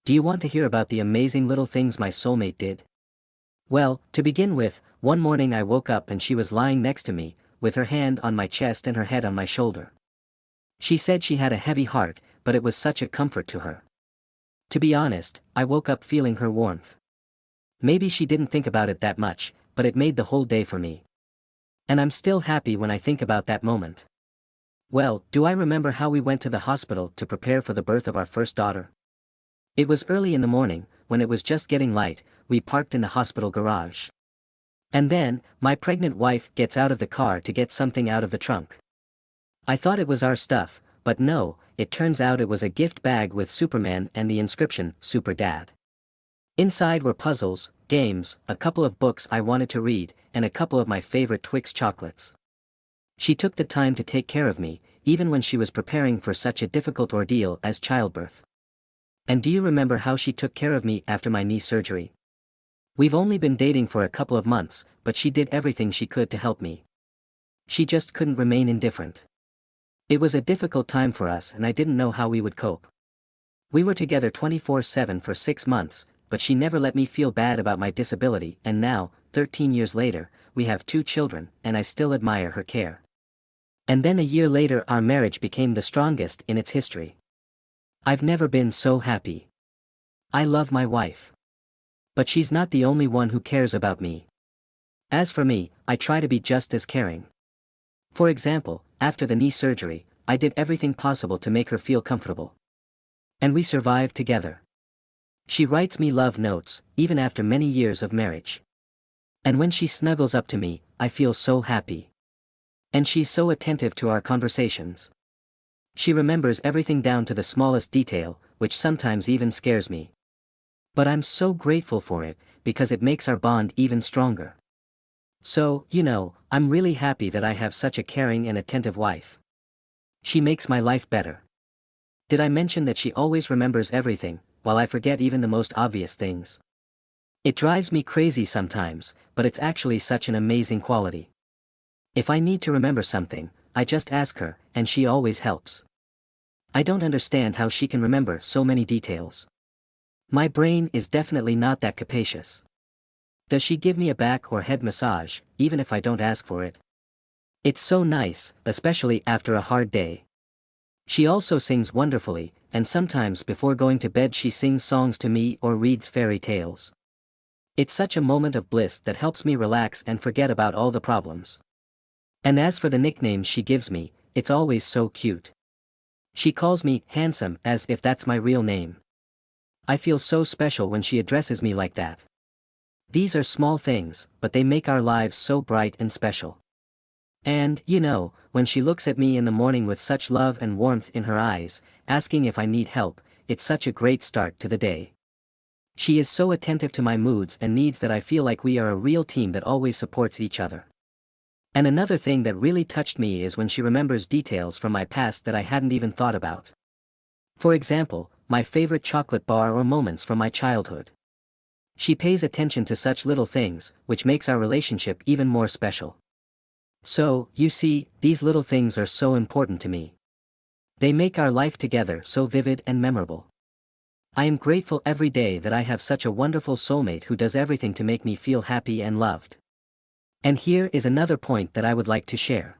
Do you want to hear about the amazing little things my soulmate did? Well, to begin with, one morning I woke up and she was lying next to me, with her hand on my chest and her head on my shoulder. She said she had a heavy heart, but it was such a comfort to her. To be honest, I woke up feeling her warmth. Maybe she didn't think about it that much, but it made the whole day for me. And I'm still happy when I think about that moment. Well, do I remember how we went to the hospital to prepare for the birth of our first daughter? It was early in the morning, when it was just getting light. We parked in the hospital garage. And then, my pregnant wife gets out of the car to get something out of the trunk. I thought it was our stuff, but no, it turns out it was a gift bag with Superman and the inscription, Super Dad. Inside were puzzles, games, a couple of books I wanted to read, and a couple of my favorite Twix chocolates. She took the time to take care of me, even when she was preparing for such a difficult ordeal as childbirth. And do you remember how she took care of me after my knee surgery? We've only been dating for a couple of months, but she did everything she could to help me. She just couldn't remain indifferent. It was a difficult time for us and I didn't know how we would cope. We were together 24/7 for 6 months, but she never let me feel bad about my disability, and now, 13 years later, we have 2 children, and I still admire her care. And then a year later our marriage became the strongest in its history. I've never been so happy. I love my wife. But she's not the only one who cares about me. As for me, I try to be just as caring. For example, after the knee surgery, I did everything possible to make her feel comfortable. And we survived together. She writes me love notes, even after many years of marriage. And when she snuggles up to me, I feel so happy. And she's so attentive to our conversations. She remembers everything down to the smallest detail, which sometimes even scares me. But I'm so grateful for it, because it makes our bond even stronger. So, I'm really happy that I have such a caring and attentive wife. She makes my life better. Did I mention that she always remembers everything, while I forget even the most obvious things? It drives me crazy sometimes, but it's actually such an amazing quality. If I need to remember something, I just ask her, and she always helps. I don't understand how she can remember so many details. My brain is definitely not that capacious. Does she give me a back or head massage, even if I don't ask for it? It's so nice, especially after a hard day. She also sings wonderfully, and sometimes before going to bed she sings songs to me or reads fairy tales. It's such a moment of bliss that helps me relax and forget about all the problems. And as for the nicknames she gives me, it's always so cute. She calls me handsome as if that's my real name. I feel so special when she addresses me like that. These are small things, but they make our lives so bright and special. And, when she looks at me in the morning with such love and warmth in her eyes, asking if I need help, it's such a great start to the day. She is so attentive to my moods and needs that I feel like we are a real team that always supports each other. And another thing that really touched me is when she remembers details from my past that I hadn't even thought about. For example, my favorite chocolate bar or moments from my childhood. She pays attention to such little things, which makes our relationship even more special. So, you see, these little things are so important to me. They make our life together so vivid and memorable. I am grateful every day that I have such a wonderful soulmate who does everything to make me feel happy and loved. And here is another point that I would like to share.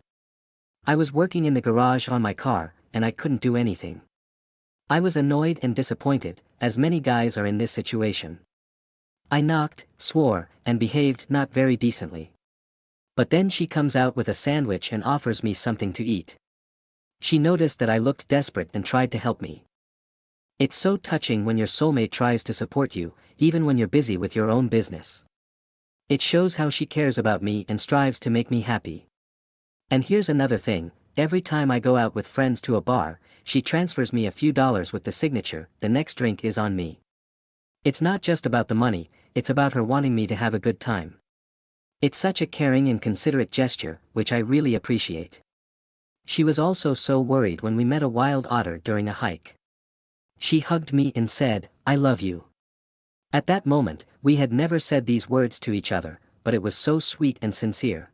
I was working in the garage on my car, and I couldn't do anything. I was annoyed and disappointed, as many guys are in this situation. I knocked, swore, and behaved not very decently. But then she comes out with a sandwich and offers me something to eat. She noticed that I looked desperate and tried to help me. It's so touching when your soulmate tries to support you, even when you're busy with your own business. It shows how she cares about me and strives to make me happy. And here's another thing, every time I go out with friends to a bar, she transfers me a few dollars with the signature, "The next drink is on me." It's not just about the money, it's about her wanting me to have a good time. It's such a caring and considerate gesture, which I really appreciate. She was also so worried when we met a wild otter during a hike. She hugged me and said, "I love you." At that moment, we had never said these words to each other, but it was so sweet and sincere.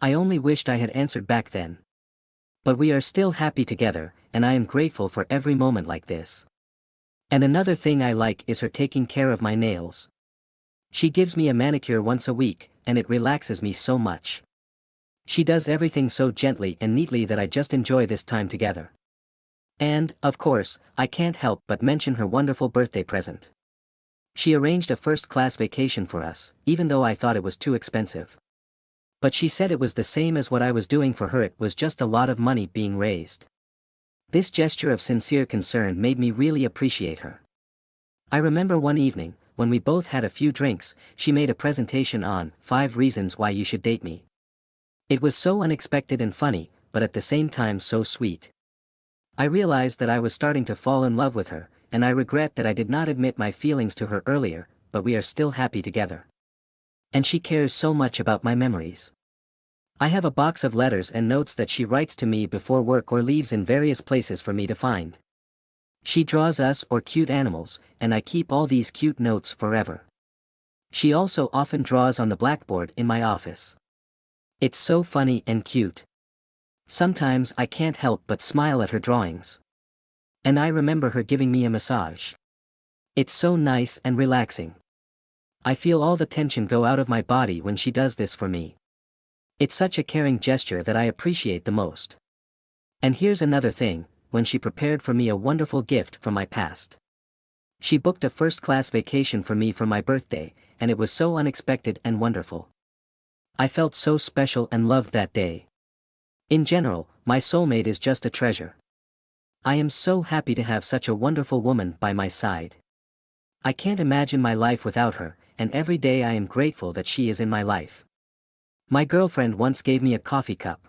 I only wished I had answered back then. But we are still happy together, and I am grateful for every moment like this. And another thing I like is her taking care of my nails. She gives me a manicure once a week, and it relaxes me so much. She does everything so gently and neatly that I just enjoy this time together. And, of course, I can't help but mention her wonderful birthday present. She arranged a first-class vacation for us, even though I thought it was too expensive. But she said it was the same as what I was doing for her, it was just a lot of money being raised. This gesture of sincere concern made me really appreciate her. I remember one evening, when we both had a few drinks, she made a presentation on 5 reasons why you should date me. It was so unexpected and funny, but at the same time so sweet. I realized that I was starting to fall in love with her, and I regret that I did not admit my feelings to her earlier, but we are still happy together. And she cares so much about my memories. I have a box of letters and notes that she writes to me before work or leaves in various places for me to find. She draws us or cute animals, and I keep all these cute notes forever. She also often draws on the blackboard in my office. It's so funny and cute. Sometimes I can't help but smile at her drawings. And I remember her giving me a massage. It's so nice and relaxing. I feel all the tension go out of my body when she does this for me. It's such a caring gesture that I appreciate the most. And here's another thing, when she prepared for me a wonderful gift from my past. She booked a first-class vacation for me for my birthday, and it was so unexpected and wonderful. I felt so special and loved that day. In general, my soulmate is just a treasure. I am so happy to have such a wonderful woman by my side. I can't imagine my life without her, and every day I am grateful that she is in my life. My girlfriend once gave me a coffee cup.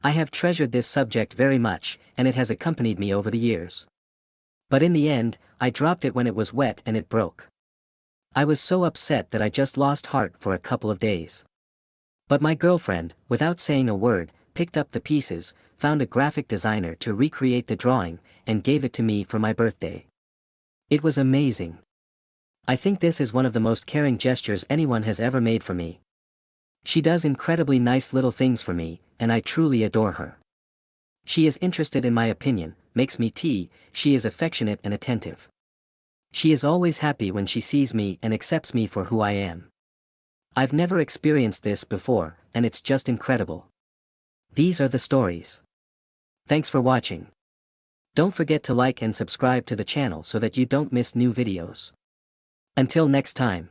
I have treasured this subject very much, and it has accompanied me over the years. But in the end, I dropped it when it was wet and it broke. I was so upset that I just lost heart for a couple of days. But my girlfriend, without saying a word, picked up the pieces, found a graphic designer to recreate the drawing, and gave it to me for my birthday. It was amazing. I think this is one of the most caring gestures anyone has ever made for me. She does incredibly nice little things for me, and I truly adore her. She is interested in my opinion, makes me tea, she is affectionate and attentive. She is always happy when she sees me and accepts me for who I am. I've never experienced this before, and it's just incredible. These are the stories. Thanks for watching. Don't forget to like and subscribe to the channel so that you don't miss new videos. Until next time.